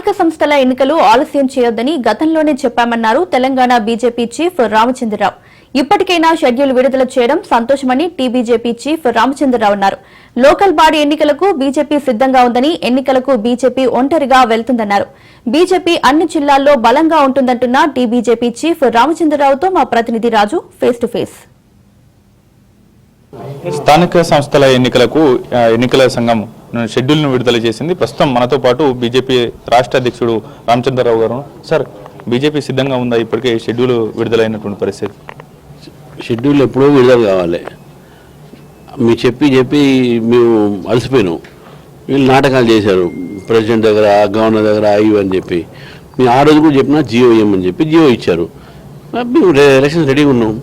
స్థానిక సంస్థల ఎన్నికలు ఆలస్యం చేయొద్దని గతంలోనే చెప్పామన్నారు తెలంగాణ బీజేపీ చీఫ్ రామచంద్రరావు. ఇప్పటికైనా షెడ్యూల్ విడుదల చేయడం సంతోషమని టీబీజేపీ చీఫ్ రామచంద్రరావు అన్నారు. లోకల్ బాడీ ఎన్నికలకు బీజేపీ సిద్దంగా ఉందని, ఎన్నికలకు బీజేపీ ఒంటరిగా వెళ్తుందన్నారు. బీజేపీ అన్ని జిల్లాల్లో బలంగా ఉంటుందంటున్న టీబీజేపీ చీఫ్ రామచంద్రరావుతో మా ప్రతినిధి రాజు ఫేస్ టు ఫేస్. స్థానిక సంస్థల ఎన్నికలకు ఎన్నికల సంఘం షెడ్యూల్ను విడుదల చేసింది. ప్రస్తుతం మనతో పాటు బీజేపీ రాష్ట్ర అధ్యక్షుడు రామచంద్రరావు గారు. సార్, బీజేపీ సిద్ధంగా ఉందా? ఇప్పటికే షెడ్యూల్ విడుదలైనటువంటి పరిస్థితి. షెడ్యూల్ ఎప్పుడో విడుదల కావాలి. మీరు చెప్పి మేము అలసిపోయినాం. వీళ్ళు నాటకాలు చేశారు, ప్రెసిడెంట్ దగ్గర, గవర్నర్ దగ్గర ఇవని చెప్పి. మేము ఆ రోజు కూడా చెప్పినా జియో ఇవ్వమని చెప్పి జియో ఇచ్చారు. మేము ఎలక్షన్ రెడీగా ఉన్నాం.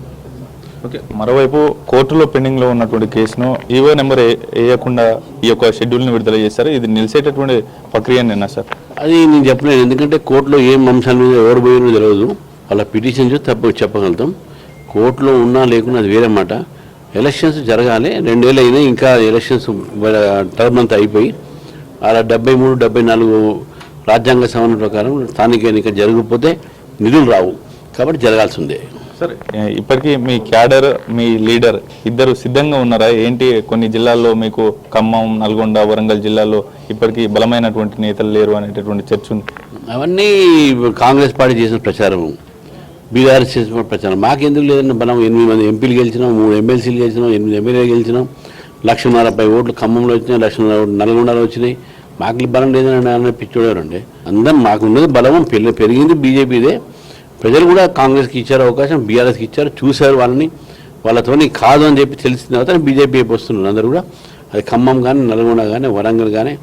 ఓకే, మరోవైపు కోర్టులో పెండింగ్లో ఉన్నటువంటి కేసును ఈవో నెంబర్ వేయకుండా ఈ యొక్క షెడ్యూల్ని విడుదల చేశారు. ఇది నిలిచేటటువంటి ప్రక్రియ నిన్న సార్. అది నేను చెప్పలేను, ఎందుకంటే కోర్టులో ఏం అంశాల మీద ఎవరు పోయినో తెలియదు. వాళ్ళ పిటిషన్ చూసి తప్పు చెప్పగలుగుతాం. కోర్టులో ఉన్నా లేకున్నా అది వేరే మాట. ఎలక్షన్స్ జరగాలి. 2 ఏళ్ళు అయినా ఇంకా ఎలక్షన్స్ టర్మ్ అంతా అయిపోయి అలా 73, 74 రాజ్యాంగ సవరణ ప్రకారం స్థానిక ఎన్నిక జరగకపోతే నిధులు రావు. కాబట్టి జరగాల్సిందే. సార్, ఇప్పటికీ మీ క్యాడర్, మీ లీడర్ ఇద్దరు సిద్ధంగా ఉన్నారా? ఏంటి, కొన్ని జిల్లాల్లో మీకు ఖమ్మం, నల్గొండ, వరంగల్ జిల్లాల్లో ఇప్పటికీ బలమైనటువంటి నేతలు లేరు అనేటటువంటి చర్చ ఉంది. అవన్నీ కాంగ్రెస్ పార్టీ చేసిన ప్రచారం, బీఆర్ఎస్ చేసిన ప్రచారం. మాకెందుకు లేదని బలం. 8 మంది ఎంపీలు గెలిచినాం, 3 ఎమ్మెల్సీలు గెలిచినాం, 8 ఎమ్మెల్యేలు గెలిచినాం. 1,50,000 ఓట్లు ఖమ్మంలో వచ్చినాయి, 1,00,000 నల్గొండలో వచ్చినాయి. మాకు బలం లేదని పిచ్చోడారండి. అందరం మాకున్నది బలం పెరిగింది బీజేపీదే. ప్రజలు కూడా కాంగ్రెస్కి ఇచ్చారు అవకాశం, బీఆర్ఎస్కి ఇచ్చారు, చూశారు వాళ్ళని. వాళ్ళతో కాదు అని చెప్పి తెలిసిన తర్వాత బీజేపీ వైపు వస్తున్నారు అందరూ కూడా. అది ఖమ్మం కానీ, నల్గొండ కానీ, వరంగల్ కానీ,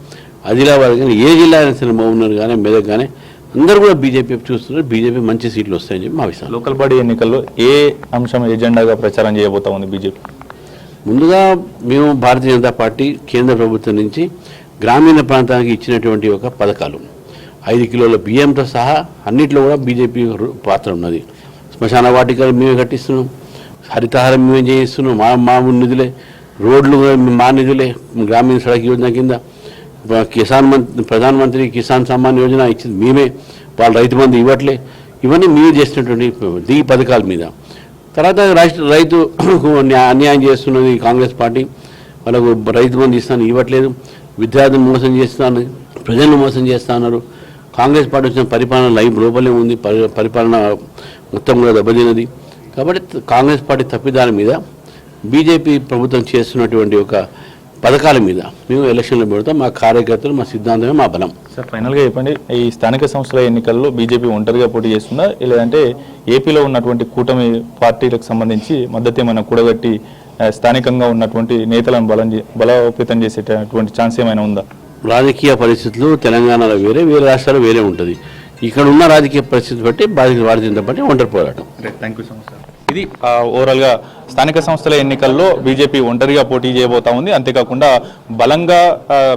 ఆదిలాబాద్ కానీ, ఏ జిల్లా అయినా సరే, మహబూబ్నగర్ కానీ, మెదక్ కానీ అందరూ కూడా బీజేపీ చూస్తున్నారు. బీజేపీ మంచి సీట్లు వస్తాయని చెప్పి మా విషయం. లోకల్ బాడీ ఎన్నికల్లో ఏ అంశం ఎజెండాగా ప్రచారం చేయబోతా ఉంది బీజేపీ? ముందుగా మేము భారతీయ జనతా పార్టీ కేంద్ర ప్రభుత్వం నుంచి గ్రామీణ ప్రాంతానికి ఇచ్చినటువంటి ఒక పథకాలు, 5 కిలోల బియ్యంతో సహా అన్నింటిలో కూడా బీజేపీ పాత్ర ఉన్నది. శ్మశాన వాటికలు మేమే కట్టిస్తున్నాం, హరితహారం మేమే చేయిస్తున్నాం, మా నిధులే. రోడ్లు మా నిధులే. గ్రామీణ సడక్ యోజన కింద ప్రధానమంత్రి కిసాన్ సమ్మాన్ యోజన ఇచ్చింది మేమే. వాళ్ళు రైతు బంధు ఇవ్వట్లే. ఇవన్నీ మీరు చేసినటువంటి ఈ పథకాల మీద. తర్వాత రైతు అన్యాయం చేస్తున్నది కాంగ్రెస్ పార్టీ. వాళ్ళకు రైతు బంధు ఇస్తాను ఇవ్వట్లేదు. విద్యార్థులను మోసం చేస్తాను, ప్రజలను మోసం చేస్తున్నారు. కాంగ్రెస్ పార్టీ వచ్చిన పరిపాలన లైవ్ లోపలే ఉంది. పరిపాలన మొత్తం కూడా దెబ్బతిన్నది. కాబట్టి కాంగ్రెస్ పార్టీ తప్పిదాల మీద, బీజేపీ ప్రభుత్వం చేస్తున్నటువంటి ఒక పథకాల మీద మేము ఎలక్షన్లో పెడతాం. మా కార్యకర్తలు, మా సిద్ధాంతమే మా బలం. సార్, ఫైనల్గా చెప్పండి, ఈ స్థానిక సంస్థల ఎన్నికల్లో బీజేపీ ఒంటరిగా పోటీ చేస్తుందా, లేదంటే ఏపీలో ఉన్నటువంటి కూటమి పార్టీలకు సంబంధించి మద్దతు ఏమైనా కూడగట్టి స్థానికంగా ఉన్నటువంటి నేతలను బలోపేతం చేసేటటువంటి ఛాన్స్ ఏమైనా ఉందా? రాజకీయ పరిస్థితులు తెలంగాణలో వేరే, వేరే రాష్ట్రాల్లో వేరే ఉంటుంది. ఇక్కడ ఉన్న రాజకీయ పరిస్థితి బట్టి భారతీయ జనతా పార్టీ ఒంటరి పోరాటం. Thank you so much sir. ఇది ఓవరాల్గా స్థానిక సంస్థల ఎన్నికల్లో బీజేపీ ఒంటరిగా పోటీ చేయబోతా ఉంది. అంతేకాకుండా బలంగా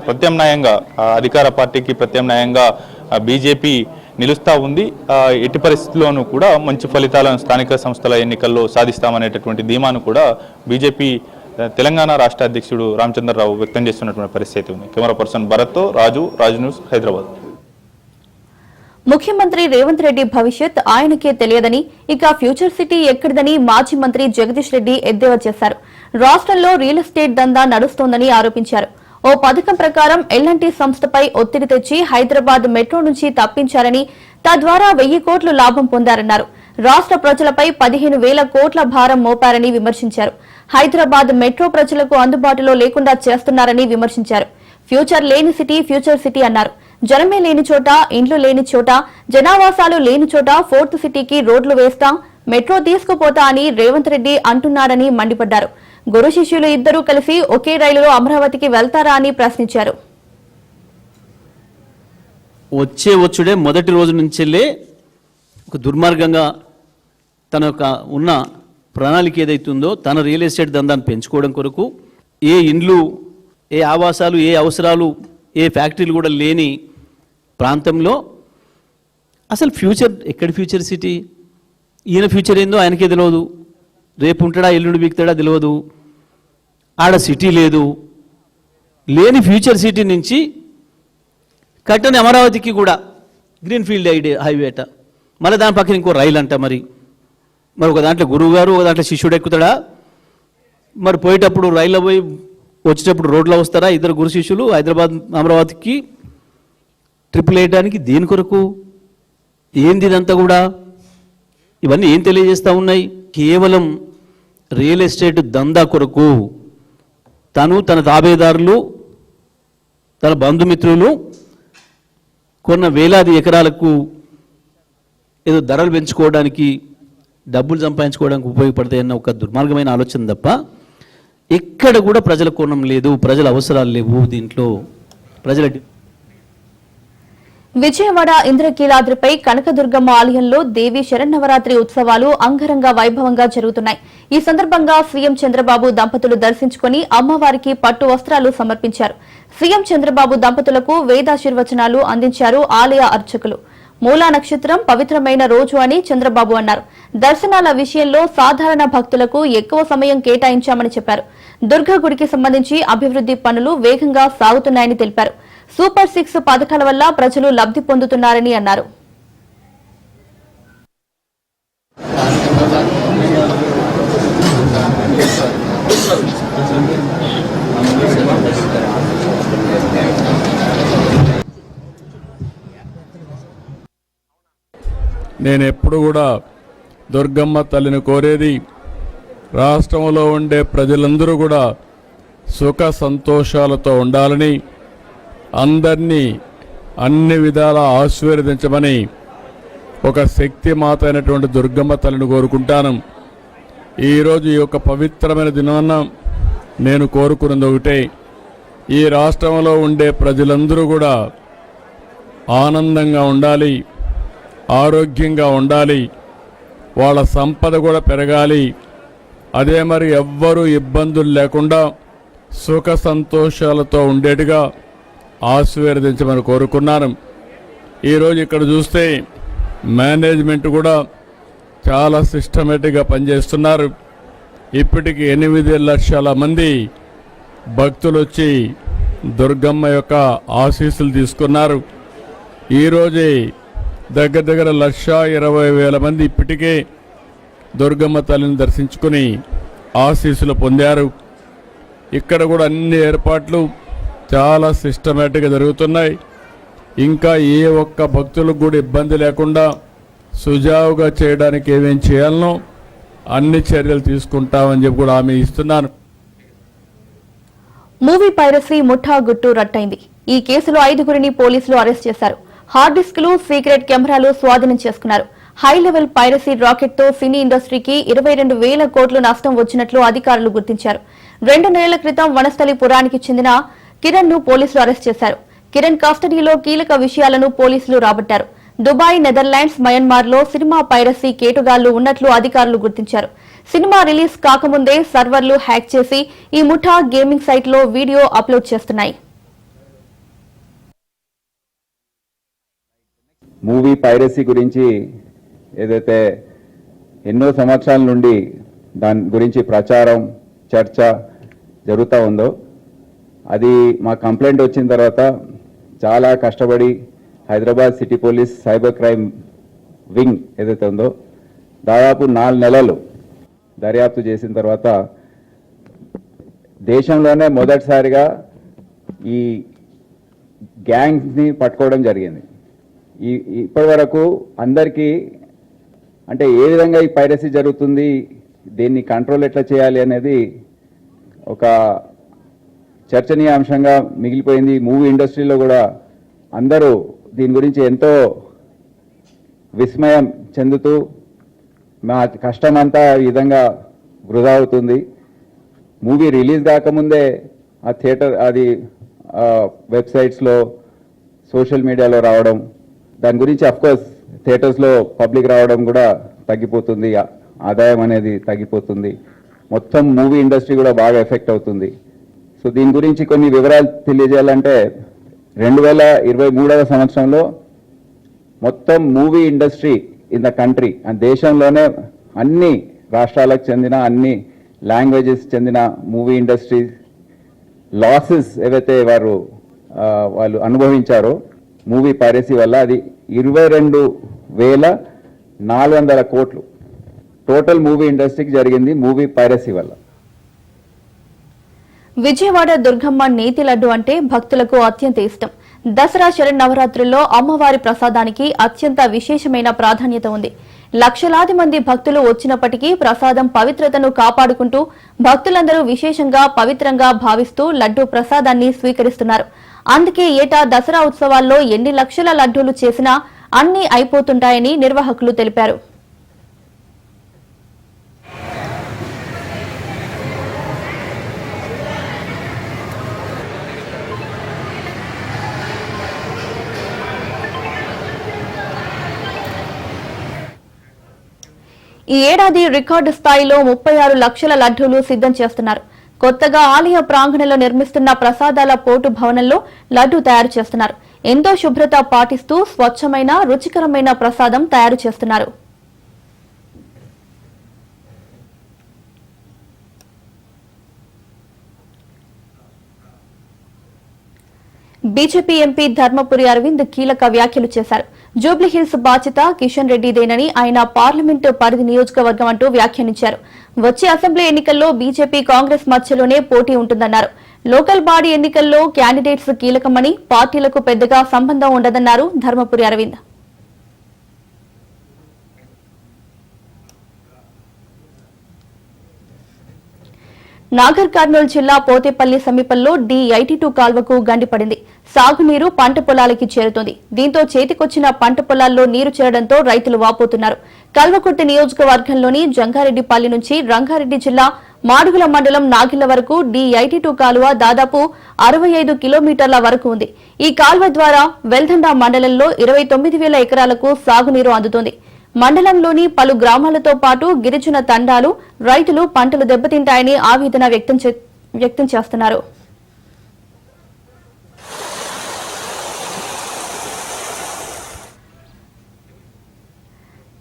ప్రత్యామ్నాయంగా అధికార పార్టీకి ప్రత్యామ్నాయంగా బీజేపీ నిలుస్తూ ఉంది. ఎట్టి పరిస్థితుల్లోనూ కూడా మంచి ఫలితాలను స్థానిక సంస్థల ఎన్నికల్లో సాధిస్తామనేటటువంటి ధీమాను కూడా బీజేపీ తెలంగాణ రాష్ట్ర అధ్యక్షుడు రామచంద్రరావు వ్యక్తం చేస్తున్నటువంటి పరిస్థితి ఉంది. కెమెరా పర్సన్ భరత్తో రాజు న్యూస్, హైదరాబాద్. ముఖ్యమంత్రి రేవంత్ రెడ్డి భవిష్యత్ ఆయనకే తెలియదని, ఇక ఫ్యూచర్ సిటీ ఎక్కడిదని మాజీ మంత్రి జగదీష్ రెడ్డి ఎద్దేవా చేశారు. రాష్ట్రంలో రియల్ ఎస్టేట్ దందా నడుస్తోందని ఆరోపించారు. ఓ పథకం ప్రకారం ఎల్ఎన్టీ సంస్థపై ఒత్తిడి తెచ్చి హైదరాబాద్ మెట్రో నుంచి తప్పించారని, తద్వారా 1000 కోట్లు లాభం పొందారన్నారు. రాష్ట్ర ప్రజలపై 15,000 కోట్ల భారం మోపారని విమర్శించారు. హైదరాబాద్ మెట్రో ప్రజలకు అందుబాటులో లేకుండా చేస్తున్నారని విమర్శించారు. ఫ్యూచర్ లేని సిటీ ఫ్యూచర్ సిటీ అన్నారు. జనమే లేని చోట, ఇండ్లు లేని చోట, జనావాసాలు లేని చోట 4th సిటీకి రోడ్లు వేస్తా, మెట్రో తీసుకుపోతా అని రేవంత్ రెడ్డి అంటున్నారని మండిపడ్డారు. గురు శిష్యులు ఇద్దరూ కలిసి ఒకే రైలులో అమరావతికి వెళ్తారా అని ప్రశ్నించారు. వచ్చుడే మొదటి రోజు నుంచెల్లే ఒక దుర్మార్గంగా తన యొక్క ఉన్న ప్రణాళిక ఏదైతుందో తన రియల్ ఎస్టేట్ దందాన్ని పెంచుకోవడం కొరకు ఏ ఇండ్లు, ఏ ఆవాసాలు, ఏ అవసరాలు, ఏ ఫ్యాక్టరీలు కూడా లేని ప్రాంతంలో అసలు ఫ్యూచర్ ఎక్కడ? ఫ్యూచర్ సిటీ ఈయన ఫ్యూచర్ ఏందో ఆయనకే తెలియదు. రేపు ఉంటాడా, ఎల్లుండి బీక్తాడా తెలియదు. ఆడ సిటీ లేదు. లేని ఫ్యూచర్ సిటీ నుంచి కట్టని అమరావతికి కూడా గ్రీన్ఫీల్డ్ హైవే అట, మళ్ళీ దాని పక్కన ఇంకో రైలు అంట. మరి ఒక దాంట్లో గురువు గారు, ఒక దాంట్లో శిష్యుడు ఎక్కుతాడా? మరి పోయేటప్పుడు రైల్లో పోయి వచ్చేటప్పుడు రోడ్లో వస్తారా ఇద్దరు గురు శిష్యులు హైదరాబాద్ అమరావతికి ట్రిపుల్ వేయడానికి? దేని కొరకు? ఏంది ఇదంతా కూడా? ఇవన్నీ ఏం తెలియజేస్తూ ఉన్నాయి? కేవలం రియల్ ఎస్టేట్ దందా కొరకు తను, తన తాబేదారులు, తన బంధుమిత్రులు కొన్న వేలాది ఎకరాలకు ఏదో ధరలు పెంచుకోవడానికి, డబ్బులు సంపాదించుకోవడానికి ఉపయోగపడతాయన్న ఒక దుర్మార్గమైన ఆలోచన తప్ప ఎక్కడ కూడా ప్రజల కోణం లేదు, ప్రజల అవసరాలు లేవు దీంట్లో. ప్రజల విజయవాడ ఇంద్రకీలాద్రిపై కనకదుర్గమ్మ ఆలయంలో దేవి శరన్నవరాత్రి ఉత్సవాలు అంగరంగ వైభవంగా జరుగుతున్నాయి. ఈ సందర్భంగా సీఎం చంద్రబాబు దంపతులు దర్శించుకుని అమ్మవారికి పట్టు వస్త్రాలు సమర్పించారు. సీఎం చంద్రబాబు దంపతులకు వేదాశీర్వచనాలు అందించారు ఆలయ అర్చకులు. మూలా నక్షత్రం పవిత్రమైన రోజు అని చంద్రబాబు అన్నారు. దర్శనాల విషయంలో సాధారణ భక్తులకు ఎక్కువ సమయం కేటాయించామని చెప్పారు. దుర్గ గుడికి సంబంధించి అభివృద్ది పనులు వేగంగా సాగుతున్నాయని తెలిపారు. సూపర్ 6 పథకాల వల్ల ప్రజలు లబ్ధి పొందుతున్నారని అన్నారు. నేను ఎప్పుడు కూడా దుర్గమ్మ తల్లిని కోరేది రాష్ట్రంలో ఉండే ప్రజలందరూ కూడా సుఖ సంతోషాలతో ఉండాలని, అందరినీ అన్ని విధాలా ఆశీర్వదించమని ఒక శక్తి మాత అయినటువంటి దుర్గమ్మ తల్లిని కోరుకుంటాను. ఈరోజు ఈ యొక్క పవిత్రమైన దినాన్న నేను కోరుకున్నది ఒకటే, ఈ రాష్ట్రంలో ఉండే ప్రజలందరూ కూడా ఆనందంగా ఉండాలి, ఆరోగ్యంగా ఉండాలి, వాళ్ళ సంపద కూడా పెరగాలి. అదే మరి ఎవ్వరూ ఇబ్బందులు లేకుండా సుఖ సంతోషాలతో ఉండేట్టుగా ఆశీర్వదించమని కోరుకున్నాను. ఈరోజు ఇక్కడ చూస్తే మేనేజ్మెంట్ కూడా చాలా సిస్టమేటిక్గా పనిచేస్తున్నారు. ఇప్పటికి 8 లక్షల మంది భక్తులు వచ్చి దుర్గమ్మ యొక్క ఆశీస్సులు తీసుకున్నారు. ఈరోజే దగ్గర 1,20,000 మంది ఇప్పటికే దుర్గమ్మ తల్లిని దర్శించుకుని ఆశీస్సులు పొందారు. ఇక్కడ కూడా అన్ని ఏర్పాట్లు చాలా సిస్టమేటిక్గా జరుగుతున్నాయి. ఇంకా ఏ ఒక్క భక్తులకు కూడా ఇబ్బంది లేకుండా సుజావుగా చేయడానికి ఏమేం చేయాలనో అన్ని చర్యలు తీసుకుంటామని చెప్పి కూడా హామీ ఇస్తున్నాను. మూవీ పైరసీ ముఠా గుట్టు రట్టయింది. ఈ కేసులో 5గురిని పోలీసులు అరెస్ట్ చేశారు. హార్డ్ డిస్కులు, సీక్రెట్ కెమెరాలు స్వాధీనం చేసుకున్నారు. హై లెవెల్ పైరసీ రాకెట్ తో సినీ ఇండస్ట్రీకి 22,000 కోట్లు నష్టం వచ్చినట్లు అధికారులు గుర్తించారు. 2 నెలల క్రితం వనస్థలిపురానికి చెందిన కిరణ్ ను పోలీసులు అరెస్ట్ చేశారు. కిరణ్ కస్టడీలో కీలక విషయాలను పోలీసులు రాబట్టారు. దుబాయ్, నెదర్లాండ్స్, మయన్మార్ లో సినిమా పైరసీ కేటుగాళ్లు ఉన్నట్లు అధికారులు గుర్తించారు. సినిమా రిలీజ్ కాకముందే సర్వర్లు హ్యాక్ చేసి ఈ ముఠా గేమింగ్ సైట్ లో వీడియో అప్లోడ్ చేస్తున్నాయి. మూవీ పైరసీ గురించి ఏదైతే ఎన్నో సంవత్సరాల నుండి దాని గురించి ప్రచారం, చర్చ జరుగుతూ ఉందో, అది మా కంప్లైంట్ వచ్చిన తర్వాత చాలా కష్టపడి Hyderabad city police cyber crime wing ఏదైతే ఉందో దాదాపు 4 నెలలు దర్యాప్తు చేసిన తర్వాత దేశంలోనే మొదటిసారిగా ఈ గ్యాంగ్స్ని పట్టుకోవడం జరిగింది. ఇప్పటి వరకు అందరికీ అంటే ఏ విధంగా ఈ పైరసీ జరుగుతుంది, దీన్ని కంట్రోల్ ఎట్లా చేయాలి అనేది ఒక చర్చనీయాంశంగా మిగిలిపోయింది. మూవీ ఇండస్ట్రీలో కూడా అందరూ దీని గురించి ఎంతో విస్మయం చెందుతూ మా కష్టమంతా ఈ విధంగా వృధా అవుతుంది. మూవీ రిలీజ్ కాకముందే ఆ థియేటర్ అది వెబ్సైట్స్లో, సోషల్ మీడియాలో రావడం, దాని గురించి అఫ్కోర్స్ థియేటర్స్లో పబ్లిక్ రావడం కూడా తగ్గిపోతుంది, ఆదాయం అనేది తగ్గిపోతుంది, మొత్తం మూవీ ఇండస్ట్రీ కూడా బాగా ఎఫెక్ట్ అవుతుంది. సో దీని గురించి కొన్ని వివరాలు తెలియజేయాలంటే 2023వ సంవత్సరంలో మొత్తం movie industry in the country, దేశంలోనే అన్ని రాష్ట్రాలకు చెందిన, అన్ని లాంగ్వేజెస్ చెందిన మూవీ ఇండస్ట్రీ లాసెస్ ఏవైతే వాళ్ళు అనుభవించారో మూవీ పైరసీ వల్ల, అది 22,400 కోట్లు టోటల్ మూవీ ఇండస్ట్రీకి జరిగింది మూవీ పైరసీ వల్ల. విజయవాడ దుర్గమ్మ నేతి లడ్డు అంటే భక్తులకు అత్యంత ఇష్టం. దసరా శరన్నవరాత్రుల్లో అమ్మవారి ప్రసాదానికి అత్యంత విశేషమైన ప్రాధాన్యత ఉంది. లక్షలాది మంది భక్తులు వచ్చినప్పటికీ ప్రసాదం పవిత్రతను కాపాడుకుంటూ భక్తులందరూ విశేషంగా పవిత్రంగా భావిస్తూ లడ్డు ప్రసాదాన్ని స్వీకరిస్తున్నారు. అందుకే ఏటా దసరా ఉత్సవాల్లో ఎన్ని లక్షల లడ్డూలు చేసినా అన్నీ అయిపోతుంటాయని నిర్వాహకులు తెలిపారు. ఈ ఏడాది రికార్డు స్థాయిలో 36 లక్షల లడ్డూలు సిద్ధం చేస్తున్నారు. కొత్తగా ఆలయ ప్రాంగణంలో నిర్మిస్తున్న ప్రసాదాల పోటు భవనంలో లడ్డూ తయారు చేస్తున్నారు. ఎంతో శుభ్రత పాటిస్తూ స్వచ్ఛమైన రుచికరమైన ప్రసాదం తయారు చేస్తున్నారు. బీజేపీ ఎంపీ ధర్మపురి అరవింద్ కీలక వ్యాఖ్యలు చేశారు. జూబ్లీహిల్స్ బాధ్యత కిషన్ రెడ్డిదేనని ఆయన పార్లమెంటు పరిధి నియోజకవర్గం అంటూ వ్యాఖ్యానించారు. వచ్చే అసెంబ్లీ ఎన్నికల్లో బీజేపీ కాంగ్రెస్ మధ్యలోనే పోటీ ఉంటుందన్నారు. లోకల్ బాడీ ఎన్నికల్లో క్యాండిడేట్స్ కీలకమని పార్టీలకు పెద్దగా సంబంధం ఉండదన్నారు ధర్మపురి అరవింద్. నాగర్ కర్నూలు జిల్లా పోతేపల్లి సమీపంలో D82 కాల్వకు గండిపడింది. సాగునీరు పంట పొలాలకి చేరుతోంది. దీంతో చేతికొచ్చిన పంట పొలాల్లో నీరు చేరడంతో రైతులు వాపోతున్నారు. కల్వకుర్తి నియోజకవర్గంలోని జంగారెడ్డిపల్లి నుంచి రంగారెడ్డి జిల్లా మాడుగుల మండలం నాగిళ్ల వరకు D82 కాలువ దాదాపు 65 కిలోమీటర్ల వరకు ఉంది. ఈ కాల్వ ద్వారా వెల్దండ మండలంలో 29,000 ఎకరాలకు సాగునీరు అందుతోంది. మండలంలోని పలు గ్రామాలతో పాటు గిరిజన తండాలు రైతులు పంటలు దెబ్బతింటాయని ఆవేదన వ్యక్తం చేస్తున్నారు.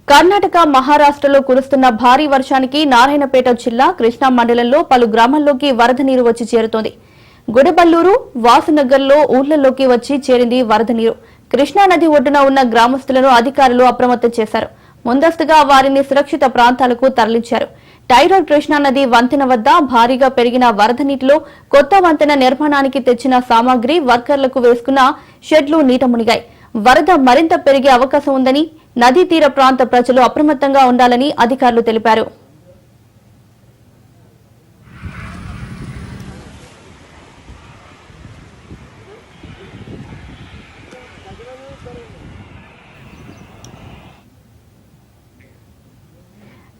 కర్ణాటక మహారాష్ట్రలో కురుస్తున్న భారీ వర్షానికి నారాయణపేట జిల్లా కృష్ణా మండలంలో పలు గ్రామాల్లోకి వరద నీరు వచ్చి చేరుతోంది. గుడబల్లూరు వాసునగర్లో ఊర్లలోకి వచ్చి చేరింది వరద నీరు. కృష్ణా నది ఒడ్డున ఉన్న గ్రామస్తులను అధికారులు అప్రమత్తం చేశారు. ముందస్తుగా వారిని సురక్షిత ప్రాంతాలకు తరలించారు. టైరోడ్ కృష్ణా నది వంతెన వద్ద భారీగా పెరిగిన వరద నీటిలో కొత్త వంతెన నిర్మాణానికి తెచ్చిన సామాగ్రి వర్కర్లకు వేసుకున్న షెడ్లు నీట మునిగాయి. వరద మరింత పెరిగే అవకాశం ఉందని నదీ తీర ప్రాంత ప్రజలు అప్రమత్తంగా ఉండాలని అధికారులు తెలిపారు.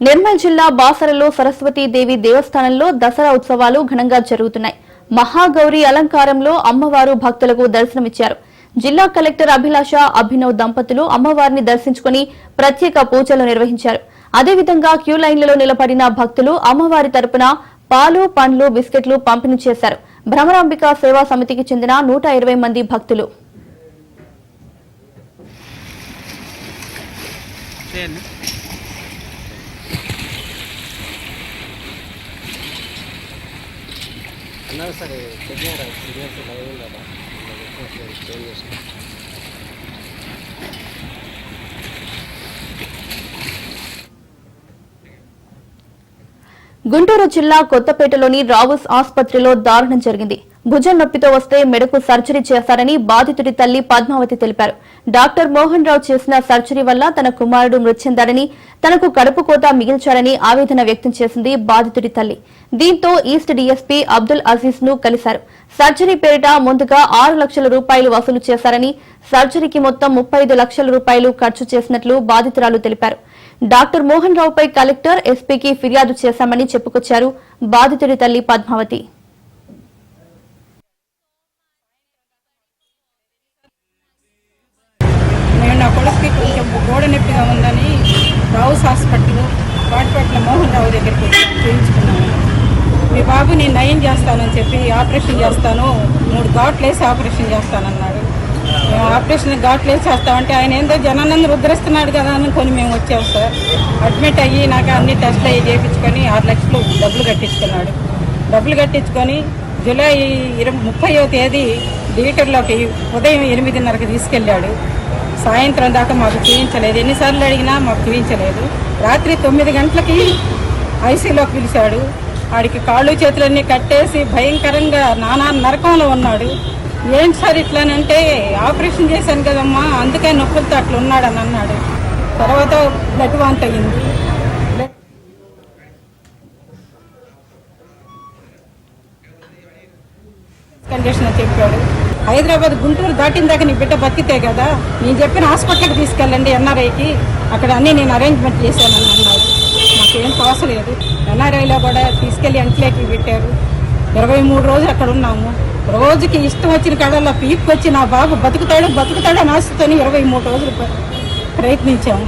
నిర్మల్ జిల్లా బాసరలో సరస్వతీదేవి దేవస్థానంలో దసరా ఉత్సవాలు ఘనంగా జరుగుతున్నాయి. మహాగౌరి అలంకారంలో అమ్మవారు భక్తులకు దర్శనమిచ్చారు. జిల్లా కలెక్టర్ అభిలాష అభినవ్ దంపతులు అమ్మవారిని దర్శించుకుని ప్రత్యేక పూజలు నిర్వహించారు. అదేవిధంగా క్యూ లైన్లలో నిలబడిన భక్తులు అమ్మవారి తరపున పాలు పండ్లు బిస్కెట్లు పంపిణీ చేశారు. భ్రమరాంబిక సేవా సమితికి చెందిన 120 మంది భక్తులు గుంటూరు జిల్లా కొత్తపేటలోని రావుస్ ఆసుపత్రిలో దారుణం జరిగింది. భుజం నొప్పితో వస్తే మెడకు సర్జరీ చేశారని బాధితుడి తల్లి పద్మావతి తెలిపారు. డాక్టర్ మోహన్ రావు చేసిన సర్జరీ వల్ల తన కుమారుడు మృతి చెందాడని, తనకు కడుపు కోత మిగిల్చారని ఆవేదన వ్యక్తం చేసింది బాధితుడి తల్లి. దీంతో ఈస్ట్ డీఎస్పీ అబ్దుల్ అజీజ్ ను కలిశారు. సర్జరీ పేరిట ముందుగా 6 లక్షల రూపాయలు వసూలు చేశారని, సర్జరీకి మొత్తం 35 లక్షల రూపాయలు ఖర్చు చేసినట్లు బాధితురాలు తెలిపారు. డాక్టర్ మోహన్ రావుపై కలెక్టర్ ఎస్పీకి ఫిర్యాదు చేశామని చెప్పుకొచ్చారు బాధితుడి తల్లి పద్మావతి. నేను నా కొడుకుకి కొంచెం గోడ నొప్పిగా ఉందని రావుస్ హాస్పిటల్ వాటిపట్ల మోహన్ రావు దగ్గరికి చేయించుకున్నాను. మీ బాబు నేను నయం చేస్తానని చెప్పి ఆపరేషన్ చేస్తాను, 3 ఘాట్లు వేసి ఆపరేషన్ చేస్తానన్నాడు. ఆపరేషన్ ఘాట్లు వేసి చేస్తామంటే ఆయన ఏందో జనానందరూ ఉద్ధరిస్తున్నాడు కదా అనుకొని మేము వచ్చాము సార్. అడ్మిట్ అయ్యి నాకు అన్ని టెస్ట్లు అయ్యి చేయించుకొని 6 లక్షలు డబ్బులు కట్టించుకున్నాడు. డబ్బులు కట్టించుకొని జూలై 30వ తేదీ థియేటర్లోకి ఉదయం 8:30కి తీసుకెళ్ళాడు. సాయంత్రం దాకా మాకు చూపించలేదు. ఎన్నిసార్లు అడిగినా మాకు చూపించలేదు. రాత్రి 9 గంటలకి ఐసీలోకి పిలిచాడు. వాడికి కాళ్ళు చేతులన్నీ కట్టేసి భయంకరంగా నానా నరకంలో ఉన్నాడు. ఏంటి సార్ ఇట్లానంటే ఆపరేషన్ చేశాను కదమ్మా, అందుకే నొప్పులతో అట్లా ఉన్నాడని అన్నాడు. తర్వాత బ్లడ్ వాంట్ అయ్యింది. కండిషన్ చెప్పాడు. హైదరాబాద్ గుంటూరు దాటిన దాకా నీ బిడ్డ బతికితే కదా, నేను చెప్పిన హాస్పిటల్కి తీసుకెళ్ళండి ఎన్ఆర్ఐకి, అక్కడ అన్నీ నేను అరేంజ్మెంట్ చేశానని అన్నాడు. మాకేం తోసలేదు. ఎన్ఆర్ఐలో కూడా తీసుకెళ్ళి ఎంట్లోకి పెట్టారు. 23 రోజులు అక్కడ ఉన్నాము. రోజుకి ఇష్టం వచ్చిన కాడల్లో పీక్కొచ్చి నా బాబు బతుకుతాడు అని ఆశతోని 23 రోజులు ప్రయత్నించాము.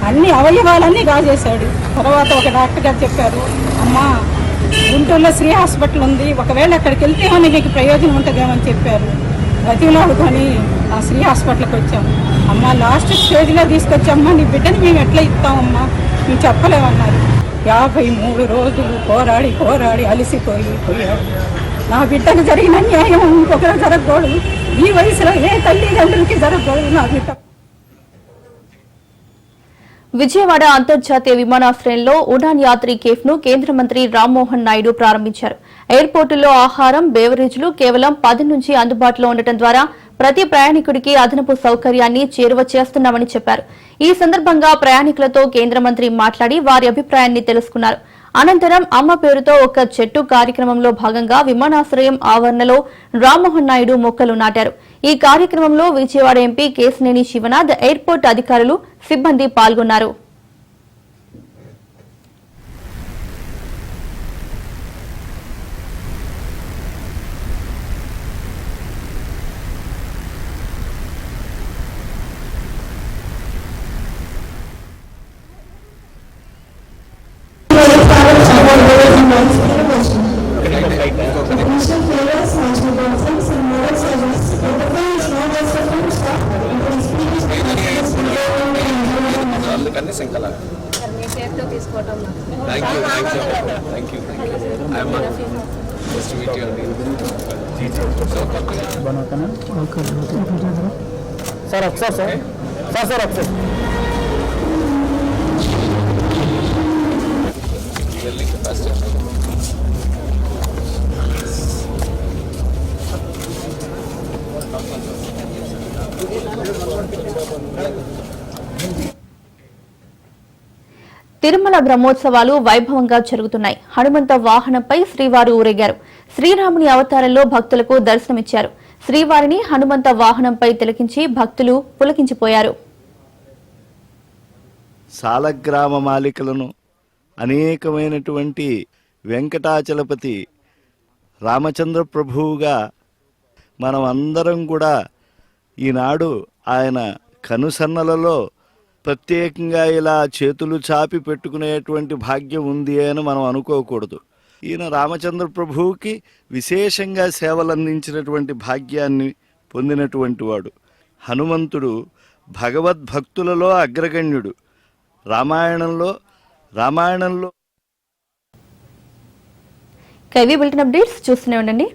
అన్ని అవయవాలన్నీ గాజేశాడు. తర్వాత ఒక డాక్టర్ గారు చెప్పారు, అమ్మా గుంటూరులో శ్రీ హాస్పిటల్ ఉంది, ఒకవేళ అక్కడికి వెళ్తే నీకు ప్రయోజనం ఉంటుందేమో అని చెప్పారు. బతిలాడుకొని ఆ శ్రీ హాస్పిటల్కి వచ్చాము. అమ్మ లాస్ట్ స్టేజ్లో తీసుకొచ్చామ్మా, నీ బిడ్డని మేము ఎట్లా ఇస్తామమ్మా, మేము చెప్పలేమన్నారు. 53 రోజులు పోరాడి అలసిపోయాడు. నా బిడ్డకు జరిగిన న్యాయం ఇంకొకరు జరగకూడదు. ఈ వయసులో ఏ తల్లిదండ్రులకి జరగకూడదు నా బిడ్డ. విజయవాడ అంతర్జాతీయ విమానాశ్రయంలో ఉడాన్ యాత్రి కేఫ్ ను కేంద్ర మంత్రి రామ్మోహన్ నాయుడు ప్రారంభించారు. ఎయిర్పోర్టులో ఆహారం, బేవరేజ్లు కేవలం 10 నుంచి అందుబాటులో ఉండటం ద్వారా ప్రతి ప్రయాణికుడికి అదనపు సౌకర్యాన్ని చేరువ చేస్తున్నామని చెప్పారు. ఈ సందర్భంగా ప్రయాణికులతో కేంద్ర మంత్రి మాట్లాడి వారి అభిప్రాయాన్ని తెలుసుకున్నారు. అనంతరం అమ్మ పేరుతో ఒక చెట్టు కార్యక్రమంలో భాగంగా విమానాశ్రయం ఆవరణలో రామ్మోహన్ నాయుడు మొక్కలు నాటారు. ఈ కార్యక్రమంలో విజయవాడ ఎంపీ కేశినేని శివనాథ్, ఎయిర్పోర్ట్ అధికారులు, సిబ్బంది పాల్గొన్నారు. తిరుమల బ్రహ్మోత్సవాలు వైభవంగా జరుగుతున్నాయి. హనుమంత వాహనంపై శ్రీవారు ఊరేగారు. శ్రీరాముని అవతారంలో భక్తులకు దర్శనమిచ్చారు. శ్రీవారిని హనుమంత వాహనంపై తిలకించి భక్తులు పులకించిపోయారు. సాలగ్రామ మాలికలను అనేకమైనటువంటి వెంకటాచలపతి రామచంద్ర ప్రభువుగా మనం అందరం కూడా ఈనాడు ఆయన కనుసన్నలలో ప్రత్యేకంగా ఇలా చేతులు చాపి పెట్టుకునేటువంటి భాగ్యం ఉంది అని మనం అనుకోకూడదు. ఈయన రామచంద్ర ప్రభువుకి విశేషంగా సేవలు అందించినటువంటి భాగ్యాన్ని పొందినటువంటి వాడు. హనుమంతుడు భగవద్భక్తులలో అగ్రగణ్యుడు. రామాయణంలో కవి బులెటిన్ అప్డేట్స్ చూస్తూనే ఉండండి.